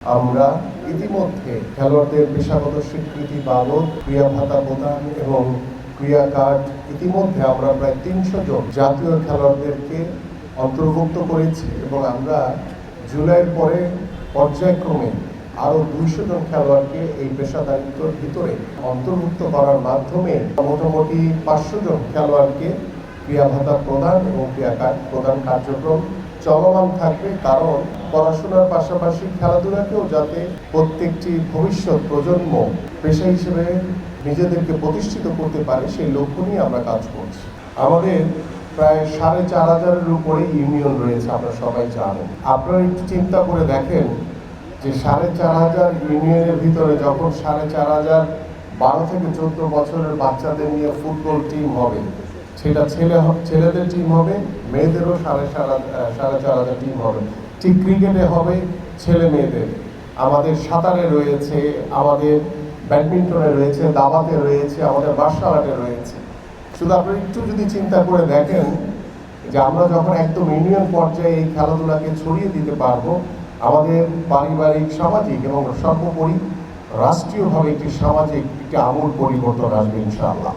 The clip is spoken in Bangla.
আমরা ইতিমধ্যে খেলোয়াড়দের পেশাগত স্বীকৃতি বাবদ ক্রিয়া ভাতা প্রদান এবং ক্রিয়া কার্ড ইতিমধ্যে আমরা প্রায় 300 জন জাতীয় খেলোয়াড়দেরকে অন্তর্ভুক্ত করেছি এবং আমরা জুলাইয়ের পরে পর্যায়ক্রমে আরও 200 জন খেলোয়াড়কে এই পেশাদারিত্বের ভিতরে অন্তর্ভুক্ত করার মাধ্যমে মোটামুটি 500 জন খেলোয়াড়কে ক্রিয়া ভাতা প্রদান এবং ক্রিয়া কার্ড প্রদান কার্যক্রম চলমান থাকবে। কারণ পড়াশোনার পাশাপাশি খেলাধুলাকেও যাতে প্রত্যেকটি ভবিষ্যৎ প্রজন্ম পেশা হিসেবে নিজেদেরকে প্রতিষ্ঠিত করতে পারে সেই লক্ষ্য নিয়ে আমরা কাজ করছি। আমাদের প্রায় 4,500-এর উপরে ইউনিয়ন রয়েছে, আপনারা সবাই জানেন। আপনারা একটু চিন্তা করে দেখেন যে 4,500 ইউনিয়নের ভিতরে যখন 4,500 12 থেকে 14 বছরের বাচ্চাদের নিয়ে ফুটবল টিম হবে, সেটা ছেলেদের টিম হবে, মেয়েদেরও 4,500 টিম হবে। ঠিক ক্রিকেটে হবে ছেলে মেয়েদের, আমাদের সাঁতারে রয়েছে, আমাদের ব্যাডমিন্টনে রয়েছে, দাবাতে রয়েছে, আমাদের মার্শাল আর্টে রয়েছে। শুধু আপনারা একটু যদি চিন্তা করে দেখেন যে আমরা যখন একদম ইউনিয়ন পর্যায়ে এই খেলাধুলাকে ছড়িয়ে দিতে পারবো, আমাদের পারিবারিক, সামাজিক এবং সর্বোপরি রাষ্ট্রীয়ভাবে একটি সামাজিক একটি আমূল পরিবর্তন আসবে ইনশাআল্লাহ।